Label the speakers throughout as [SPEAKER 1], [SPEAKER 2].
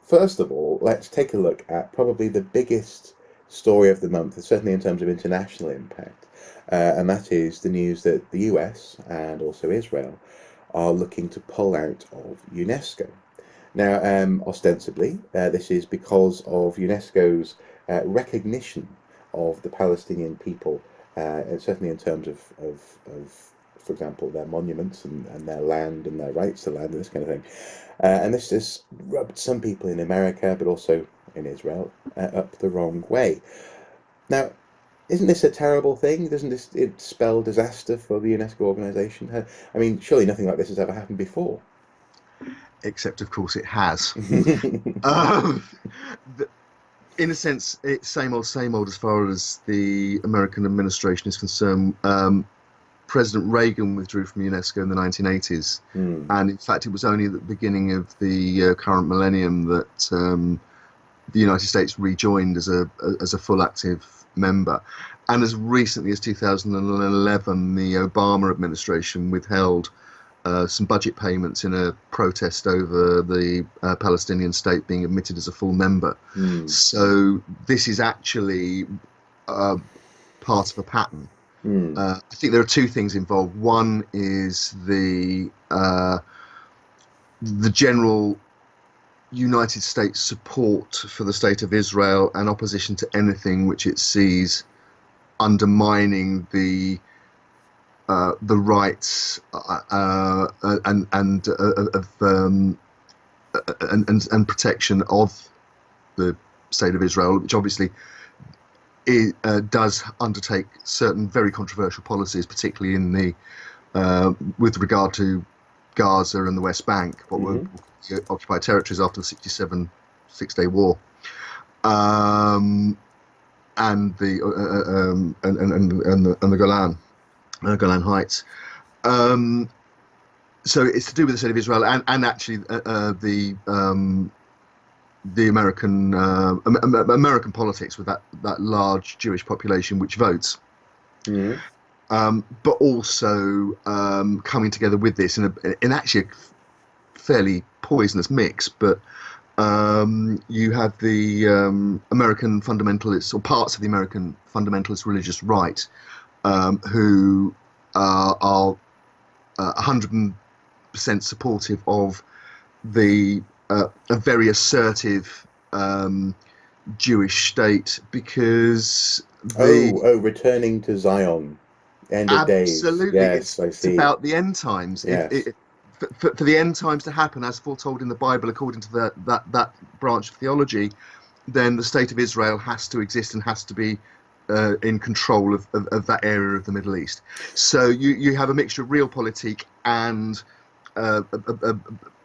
[SPEAKER 1] first of all, let's take a look at probably the biggest story of the month, certainly in terms of international impact, and that is the news that the US and also Israel are looking to pull out of UNESCO. Now, ostensibly, this is because of UNESCO's recognition of the Palestinian people, and certainly in terms of, for example, their monuments and their land and their rights to land and this kind of thing. And this has rubbed some people in America, but also in Israel, up the wrong way. Now, isn't this a terrible thing? Doesn't this it spell disaster for the UNESCO organization? I mean, surely nothing like this has ever happened before.
[SPEAKER 2] Except, of course, it has. um, in a sense, it's same old as far as the American administration is concerned. President Reagan withdrew from UNESCO in the 1980s, and in fact, it was only at the beginning of the current millennium that the United States rejoined as a full active member. And as recently as 2011, the Obama administration withheld some budget payments in a protest over the Palestinian state being admitted as a full member. So this is actually part of a pattern. I think there are two things involved. One is the general United States support for the state of Israel and opposition to anything which it sees undermining the rights and protection of the state of Israel, which obviously does undertake certain very controversial policies, particularly in the with regard to Gaza and the West Bank, what were occupied territories after the '67 Six-Day War, and the Golan Heights. So it's to do with the state of Israel and actually the American politics with that large Jewish population which votes, but also coming together with this in actually a fairly poisonous mix. But you have the American fundamentalists, or parts of the American fundamentalist religious right, who are 100% supportive of a very assertive Jewish state, because
[SPEAKER 1] returning to Zion, end of days.
[SPEAKER 2] Absolutely,
[SPEAKER 1] Yes, I see.
[SPEAKER 2] It's about the end times.
[SPEAKER 1] Yes.
[SPEAKER 2] For the end times to happen as foretold in the Bible, according to that branch of theology, then the state of Israel has to exist and has to be in control of that area of the Middle East. So you have a mixture of realpolitik and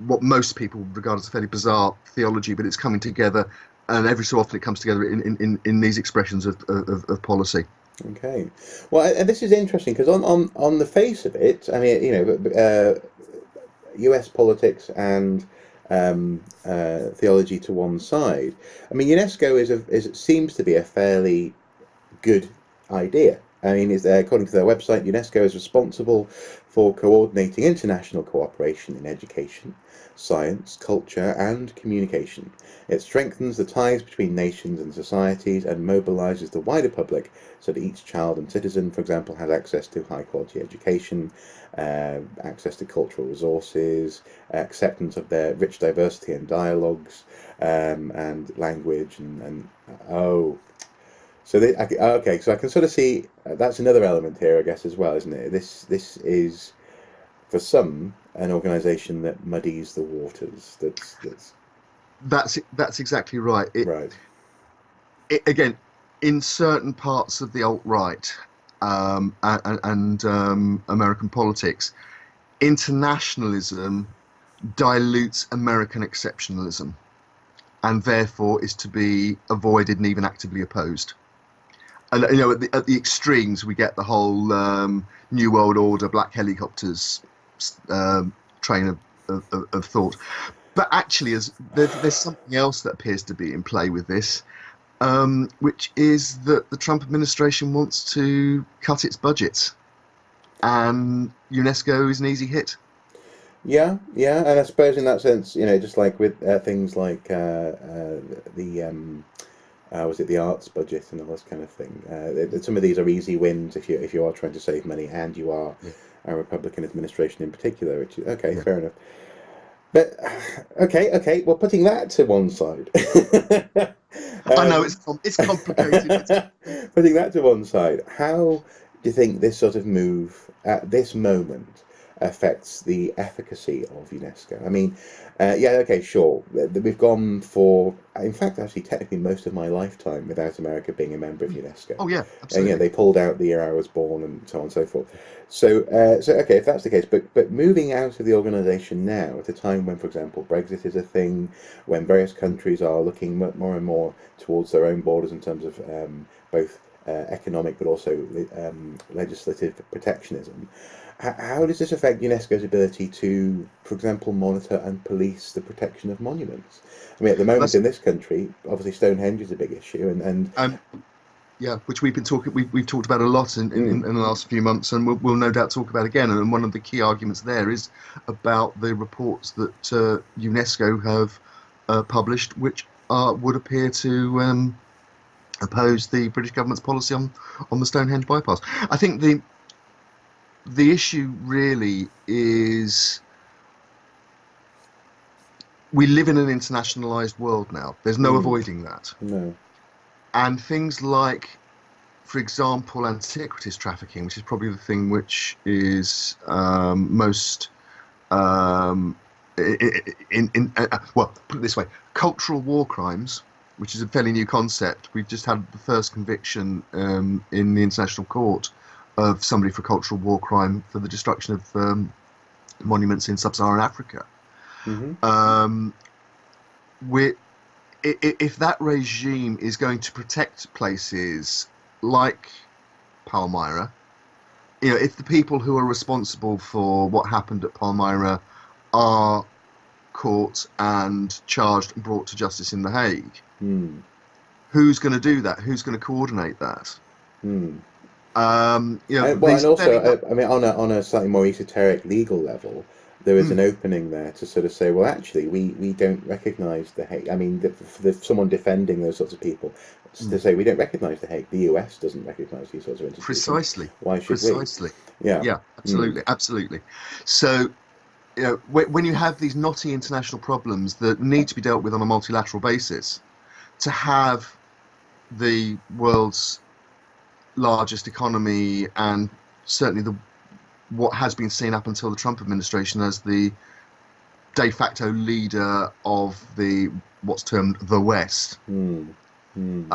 [SPEAKER 2] what most people regard as a fairly bizarre theology, but it's coming together, and every so often it comes together in these expressions of policy.
[SPEAKER 1] Okay, well, and this is interesting because on the face of it, I mean, U.S. politics and theology to one side. I mean, UNESCO seems to be a fairly good idea. I mean, according to their website, UNESCO is responsible for coordinating international cooperation in education, science, culture, and communication. It strengthens the ties between nations and societies and mobilizes the wider public so that each child and citizen, for example, has access to high-quality education, access to cultural resources, acceptance of their rich diversity and dialogues, and language, So okay, so I can sort of see that's another element here, I guess, as well, isn't it? This is, for some, an organisation that muddies the waters.
[SPEAKER 2] That's exactly right.
[SPEAKER 1] Right.
[SPEAKER 2] Again, in certain parts of the alt-right and American politics, internationalism dilutes American exceptionalism, and therefore is to be avoided and even actively opposed. And at the extremes, we get the whole New World Order, black helicopters train of thought. But actually, there's something else that appears to be in play with this, which is that the Trump administration wants to cut its budgets, and UNESCO is an easy hit.
[SPEAKER 1] Yeah, yeah, and I suppose in that sense, just like with things like the was it the arts budget and all this kind of thing. Some of these are easy wins if you are trying to save money and you are
[SPEAKER 2] Yeah,
[SPEAKER 1] a Republican administration in particular. Which is okay,
[SPEAKER 2] yeah.
[SPEAKER 1] fair enough. But okay. Well, putting that to one side,
[SPEAKER 2] I know
[SPEAKER 1] um,
[SPEAKER 2] it's complicated. It's complicated.
[SPEAKER 1] putting that to one side, how do you think this sort of move at this moment affects the efficacy of UNESCO? I mean, yeah, okay, sure. We've gone for, in fact, actually, technically, most of my lifetime without America being a member of UNESCO.
[SPEAKER 2] Oh yeah,
[SPEAKER 1] And
[SPEAKER 2] absolutely.
[SPEAKER 1] they pulled out the year I was born, and so on and so forth. So okay, if that's the case, but moving out of the organisation now, at a time when, for example, Brexit is a thing, when various countries are looking more and more towards their own borders in terms of both economic but also legislative protectionism, how does this affect UNESCO's ability to, for example, monitor and police the protection of monuments? I mean, at the moment
[SPEAKER 2] That's
[SPEAKER 1] in this country, obviously Stonehenge is a big issue, and
[SPEAKER 2] um yeah, which we've been talking we've talked about a lot
[SPEAKER 1] mm,
[SPEAKER 2] in the last few months, and we'll no doubt talk about again. And one of the key arguments there is about the reports that UNESCO have published, which would appear to oppose the British government's policy on the Stonehenge bypass. I think the issue really is we live in an internationalized world now. There's no
[SPEAKER 1] mm,
[SPEAKER 2] avoiding that.
[SPEAKER 1] no,
[SPEAKER 2] And things like, for example, antiquities trafficking, which is probably the thing which is most um, well, put it this way, cultural war crimes, which is a fairly new concept. We've just had the first conviction in the international court of somebody for cultural war crime for the destruction of monuments in sub-Saharan Africa.
[SPEAKER 1] hmm
[SPEAKER 2] Um, we if that regime is going to protect places like Palmyra, if the people who are responsible for what happened at Palmyra are caught and charged and brought to justice in The Hague,
[SPEAKER 1] mm,
[SPEAKER 2] who's going to do that? Who's going to coordinate that?
[SPEAKER 1] mm. And
[SPEAKER 2] These
[SPEAKER 1] also,
[SPEAKER 2] fairly.
[SPEAKER 1] I mean, on a slightly more esoteric legal level, there is
[SPEAKER 2] Mm,
[SPEAKER 1] an opening there to sort of say, well, actually, we don't recognise the hate. I mean, for someone defending those sorts of people, to
[SPEAKER 2] mm,
[SPEAKER 1] say we don't recognise the hate. The US doesn't recognise these sorts of institutions.
[SPEAKER 2] precisely,
[SPEAKER 1] Why should we?
[SPEAKER 2] precisely.
[SPEAKER 1] Yeah.
[SPEAKER 2] Yeah,
[SPEAKER 1] Mm,
[SPEAKER 2] absolutely, absolutely. So when you have these knotty international problems that need to be dealt with on a multilateral basis, to have the world's largest economy and certainly the what has been seen up until the Trump administration as the de facto leader of the what's termed the West,
[SPEAKER 1] mm, mm.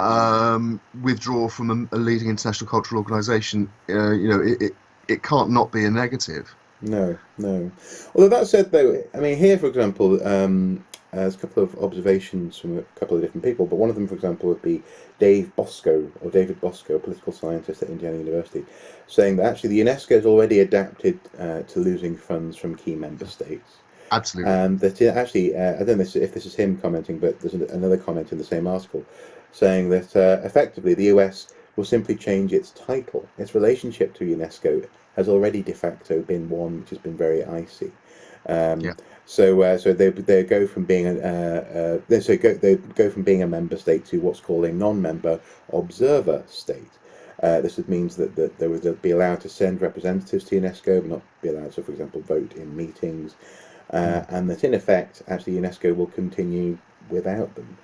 [SPEAKER 2] withdraw from a leading international cultural organisation. It can't not be a negative.
[SPEAKER 1] No, no. Although that said, though, I mean, here, for example, there's a couple of observations from a couple of different people, but one of them, for example, would be David Bosco, a political scientist at Indiana University, saying that actually the UNESCO has already adapted to losing funds from key member states.
[SPEAKER 2] Absolutely.
[SPEAKER 1] And that actually, I don't know if this is him commenting, but there's another comment in the same article saying that effectively the US will simply change its title. Its relationship to UNESCO has already de facto been one which has been very icy.
[SPEAKER 2] Yeah.
[SPEAKER 1] Um, so they go from being they go from being a member state to what's called a non-member observer state. This means that they would be allowed to send representatives to UNESCO, but not be allowed to, for example, vote in meetings,
[SPEAKER 2] Mm.
[SPEAKER 1] and that in effect, actually, UNESCO will continue without them.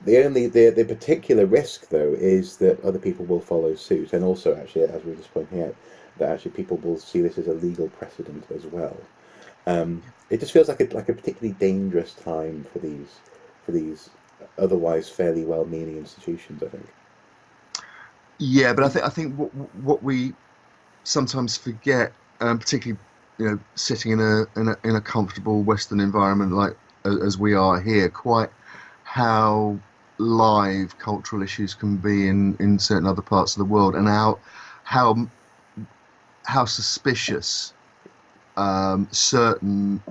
[SPEAKER 1] The particular risk, though, is that other people will follow suit, and also, actually, as we were just pointing out, that actually people will see this as a legal precedent as well. It just feels like a particularly dangerous time for these otherwise fairly well-meaning institutions. I think.
[SPEAKER 2] Yeah, but I think what we sometimes forget, particularly sitting in a comfortable Western environment like as we are here, quite how live cultural issues can be in certain other parts of the world, and how how suspicious certain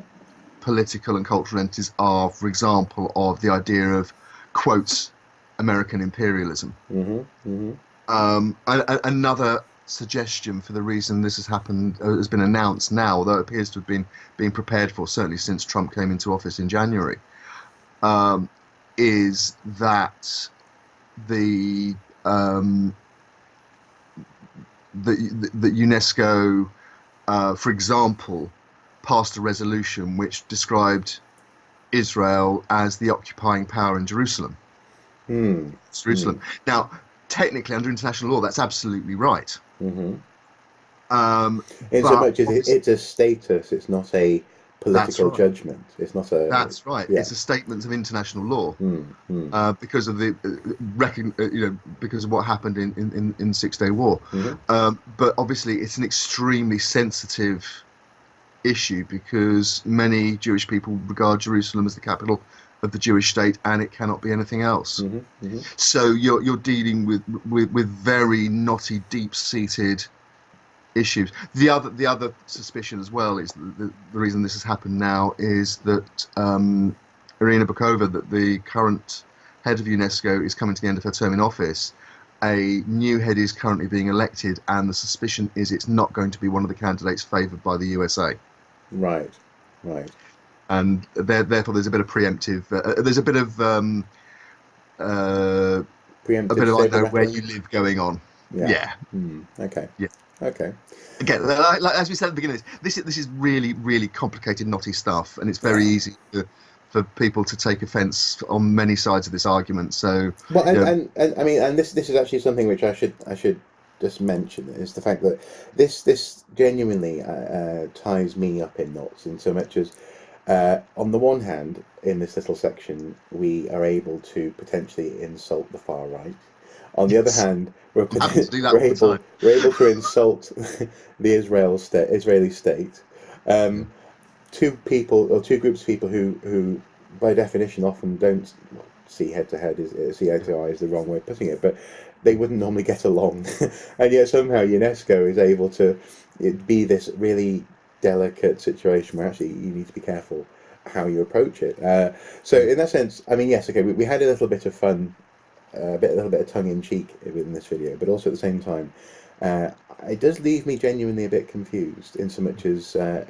[SPEAKER 2] political and cultural entities are, for example, of the idea of quotes American imperialism.
[SPEAKER 1] Hmm. Hmm.
[SPEAKER 2] Another suggestion for the reason this has happened, has been announced now, although it appears to have been being prepared for certainly since Trump came into office in January, um, is that the um, the UNESCO, for example, passed a resolution which described Israel as the occupying power in Jerusalem.
[SPEAKER 1] Hmm. Hmm.
[SPEAKER 2] Jerusalem. Now, technically, under international law, that's absolutely right.
[SPEAKER 1] Hmm.
[SPEAKER 2] Um,
[SPEAKER 1] In so
[SPEAKER 2] but
[SPEAKER 1] much as
[SPEAKER 2] obviously,
[SPEAKER 1] it's a status, it's not a
[SPEAKER 2] that's
[SPEAKER 1] political
[SPEAKER 2] right.
[SPEAKER 1] judgment. It's not a
[SPEAKER 2] That's right.
[SPEAKER 1] yeah.
[SPEAKER 2] It's a statement of international law.
[SPEAKER 1] Hmm. Hmm.
[SPEAKER 2] Because of the because of what happened in 6 Day War.
[SPEAKER 1] Hmm.
[SPEAKER 2] But obviously, it's an extremely sensitive issue because many Jewish people regard Jerusalem as the capital of the Jewish state, and it cannot be anything else.
[SPEAKER 1] Hmm. Hmm.
[SPEAKER 2] So you're dealing with very knotty, deep-seated issues. The other suspicion as well is the reason this has happened now is that Irina Bokova, that the current head of UNESCO, is coming to the end of her term in office. A new head is currently being elected, and the suspicion is it's not going to be one of the candidates favoured by the USA.
[SPEAKER 1] Right. Right.
[SPEAKER 2] And therefore, there's a bit of preemptive. There's uh, a
[SPEAKER 1] Preemptive
[SPEAKER 2] bit of I
[SPEAKER 1] saber
[SPEAKER 2] know where
[SPEAKER 1] rattling.
[SPEAKER 2] you live going on.
[SPEAKER 1] Yeah.
[SPEAKER 2] Yeah,
[SPEAKER 1] Hmm. Okay.
[SPEAKER 2] yeah.
[SPEAKER 1] Okay.
[SPEAKER 2] Again, like, as we said at the beginning, this is really really complicated, knotty stuff, and it's very
[SPEAKER 1] Yeah.
[SPEAKER 2] easy for people to take offence on many sides of this argument. So,
[SPEAKER 1] Well,
[SPEAKER 2] you know,
[SPEAKER 1] and I mean, and this is actually something which I should just mention is the fact that this genuinely ties me up in knots in so much as on the one hand, in this little section, we are able to potentially insult the far right. On the other
[SPEAKER 2] yes,
[SPEAKER 1] hand,
[SPEAKER 2] I'm happy to do that
[SPEAKER 1] we're
[SPEAKER 2] all the time.
[SPEAKER 1] able to insult the Israeli state. Um, two groups of people who by definition often don't see head to head is see eye to eye is the wrong way of putting it, but they wouldn't normally get along, and yet somehow UNESCO is able to be this really delicate situation where actually you need to be careful how you approach it. So
[SPEAKER 2] Mm.
[SPEAKER 1] in that sense, I mean, yes, okay, we had a little bit of fun, a little bit of tongue in cheek within this video, but also at the same time, uh, it does leave me genuinely a bit confused in so much as. Uh,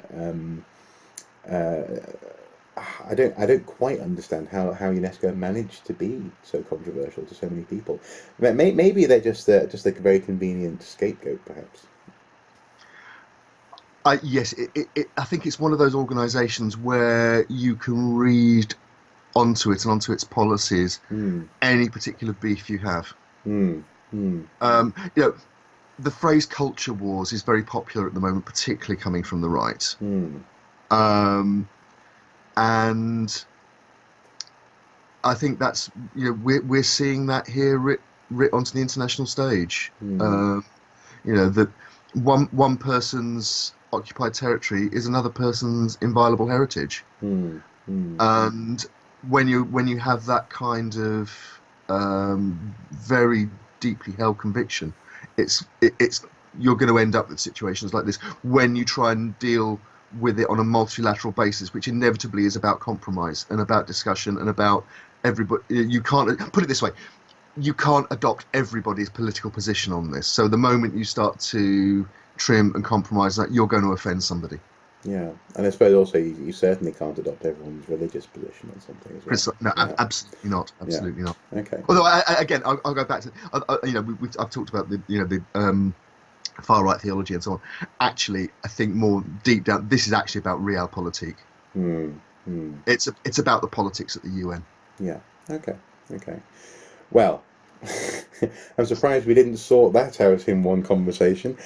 [SPEAKER 1] I don't quite understand how UNESCO managed to be so controversial to so many people. Maybe they're just like a very convenient scapegoat, perhaps.
[SPEAKER 2] Yes, I think it's one of those organisations where you can read onto it and onto its policies
[SPEAKER 1] Hmm.
[SPEAKER 2] any particular beef you have.
[SPEAKER 1] Hmm. Hmm.
[SPEAKER 2] Um, you know, the phrase "culture wars" is very popular at the moment, particularly coming from the right.
[SPEAKER 1] Hmm.
[SPEAKER 2] Um, and I think that's we're seeing that here writ onto the international stage.
[SPEAKER 1] Hmm.
[SPEAKER 2] That one person's occupied territory is another person's inviolable heritage,
[SPEAKER 1] Hmm. Hmm.
[SPEAKER 2] and when you have that kind of very deeply held conviction, it's you're going to end up with situations like this when you try and deal with it on a multilateral basis, which inevitably is about compromise and about discussion and about everybody. You can't put it this way: you can't adopt everybody's political position on this. So the moment you start to trim and compromise, that you're going to offend somebody.
[SPEAKER 1] Yeah, and I suppose also you certainly can't adopt everyone's religious position on something as well.
[SPEAKER 2] No,
[SPEAKER 1] Yeah.
[SPEAKER 2] absolutely not.
[SPEAKER 1] Yeah.
[SPEAKER 2] Absolutely not.
[SPEAKER 1] Okay.
[SPEAKER 2] Although, again, I'll go back to I've talked about the far right theology and so on. Actually, I think more deep down, this is actually about realpolitik.
[SPEAKER 1] Hmm. Hmm.
[SPEAKER 2] It's about the politics at the UN.
[SPEAKER 1] Yeah. Okay. Okay. Well, I'm surprised we didn't sort that out in one conversation.